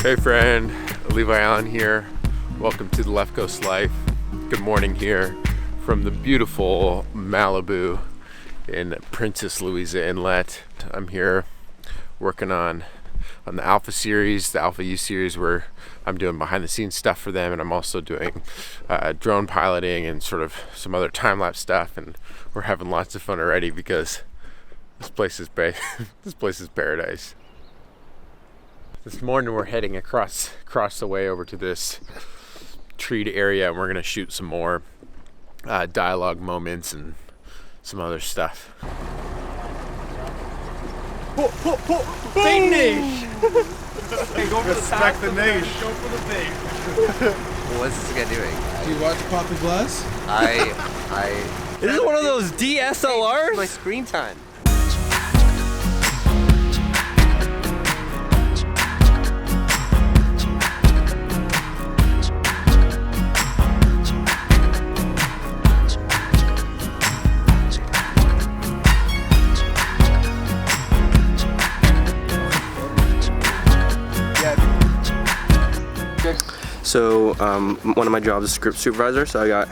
Hey friend, Levi Allen here. Welcome to the Leftcoast Life. Good morning here from the beautiful Malibu in Princess Louisa Inlet. I'm here working on the Alpha series, the Alpha U series, where I'm doing behind the scenes stuff for them, and I'm also doing drone piloting and sort of some other time-lapse stuff, and we're having lots of fun already because this place is paradise. This morning we're heading across the way over to this treed area, and we're gonna shoot some more dialogue moments and some other stuff. Big niche! Hey, go for respect the niche. Go for the big. What's this guy doing? Do you watch Pop the Glass? Is this one of those DSLRs? My screen time. So one of my jobs is script supervisor, so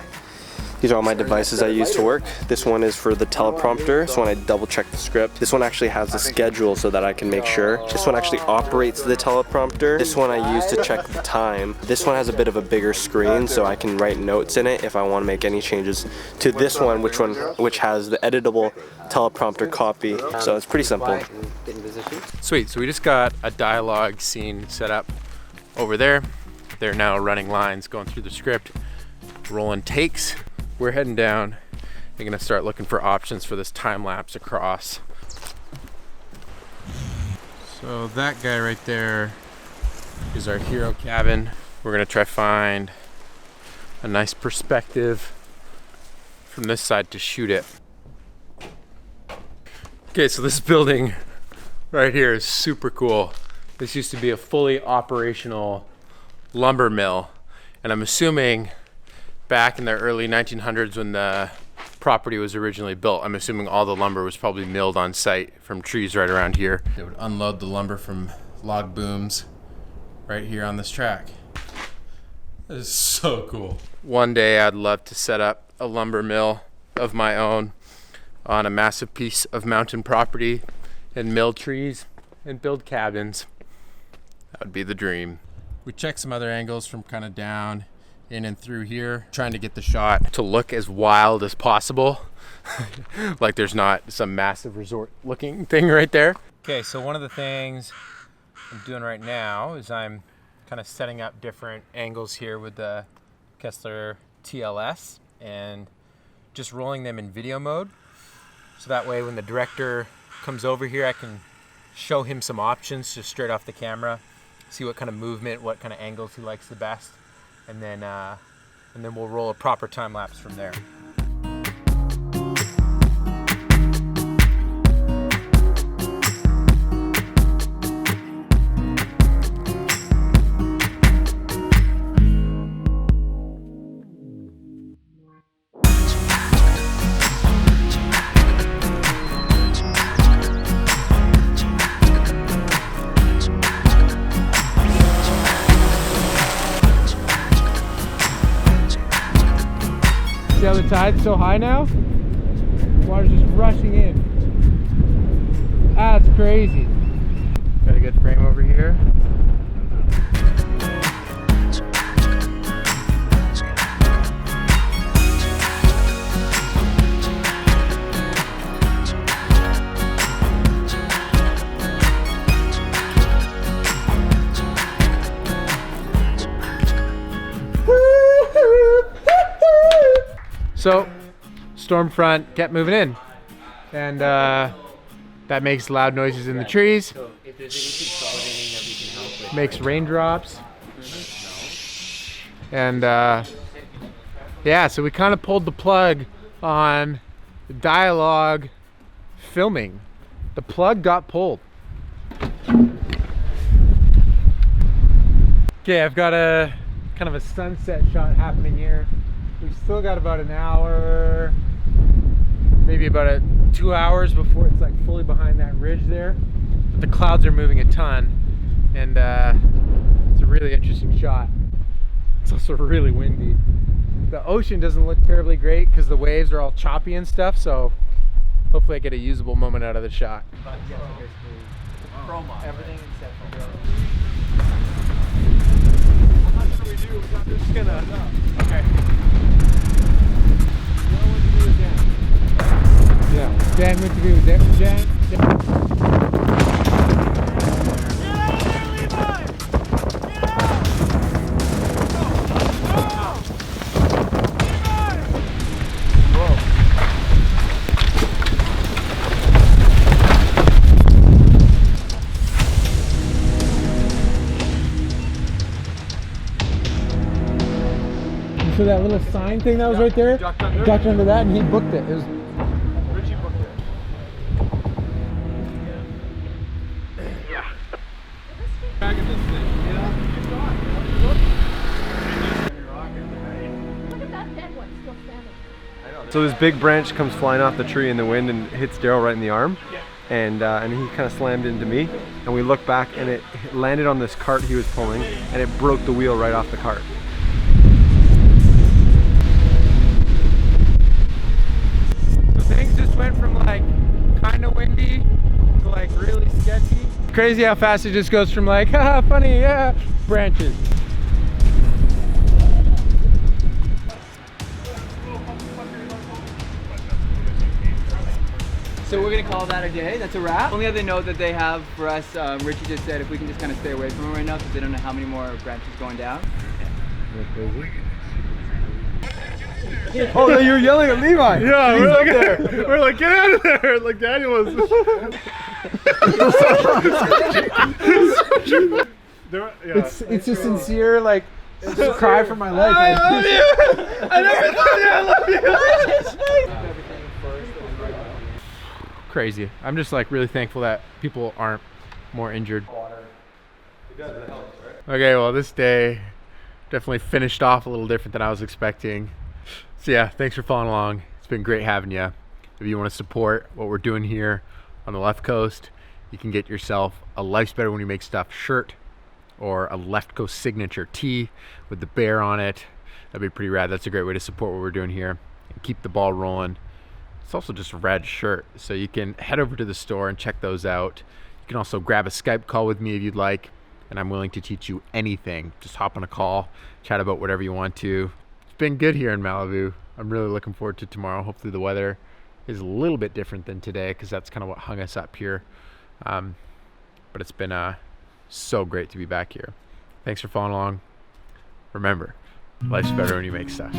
these are all my devices I use to work. This one is for the teleprompter, this one I double check the script. This one actually has the schedule so that I can make sure. This one actually operates the teleprompter. This one I use to check the time. This one has a bit of a bigger screen so I can write notes in it if I want to make any changes to this one, which has the editable teleprompter copy. So it's pretty simple. Sweet, so we just got a dialogue scene set up over there. They're now running lines, going through the script, rolling takes. We're heading down. They're gonna start looking for options for this time lapse across. So that guy right there is our hero cabin. We're gonna try find a nice perspective from this side to shoot it. Okay, so this building right here is super cool. This used to be a fully operational lumber mill, and I'm assuming back in the early 1900s when the property was originally built, I'm assuming all the lumber was probably milled on site from trees right around here. They would unload the lumber from log booms right here on this track. This is so cool. One day I'd love to set up a lumber mill of my own on a massive piece of mountain property and mill trees and build cabins. That would be the dream. We checked some other angles from kind of down, in and through here, trying to get the shot to look as wild as possible. Like there's not some massive resort looking thing right there. Okay, so one of the things I'm doing right now is I'm kind of setting up different angles here with the Kessler TLS and just rolling them in video mode. So that way when the director comes over here, I can show him some options just straight off the camera. See what kind of movement, what kind of angles he likes the best, and then we'll roll a proper time lapse from there. See how the tide's so high now? The water's just rushing in. That's crazy. Got a good frame over here. So, storm front kept moving in, and that makes loud noises in the trees, makes raindrops, and yeah, so we kind of pulled the plug on the dialogue filming. The plug got pulled. Okay, I've got a kind of a sunset shot happening here. We've still got about an hour, maybe about 2 hours before it's like fully behind that ridge there. But the clouds are moving a ton, and really interesting shot. It's also really windy. The ocean doesn't look terribly great because the waves are all choppy and stuff, so hopefully I get a usable moment out of the shot. Everything except for Just gonna. Okay. Yeah. Dan went to be with Jan. So that little sign thing that was right there, ducked under that, and he booked it. It was Richie booked it. Dragging this thing. Look at that dead one still standing. So this big branch comes flying off the tree in the wind and hits Daryl right in the arm, and he kind of slammed into me. And we looked back, and it landed on this cart he was pulling, and it broke the wheel right off the cart. Things just went from like kind of windy to like really sketchy. Crazy how fast it just goes from like, haha, funny, yeah, branches. So we're gonna call that a day. That's a wrap. Only other note that they have for us, Richie just said if we can just kind of stay away from them right now because they don't know how many more branches going down. Oh, you're yelling at Levi. Yeah, we're like, get out of there! Like Daniel was. It's a sincere like cry for my life. I love you! I never told you I love you! Crazy. I'm just like really thankful that people aren't more injured. Okay, well this day definitely finished off a little different than I was expecting. So yeah, thanks for following along. It's been great having you. If you want to support what we're doing here on the Left Coast, you can get yourself a Life's Better When You Make Stuff shirt or a Left Coast signature tee with the bear on it. That'd be pretty rad. That's a great way to support what we're doing here and keep the ball rolling. It's also just a rad shirt, so you can head over to the store and check those out. You can also grab a Skype call with me if you'd like, and I'm willing to teach you anything. Just hop on a call, chat about whatever you want to. It's been good here in Malibu. I'm really looking forward to tomorrow. Hopefully the weather is a little bit different than today because that's kind of what hung us up here. But it's been so great to be back here. Thanks for following along. Remember, life's better when you make stuff.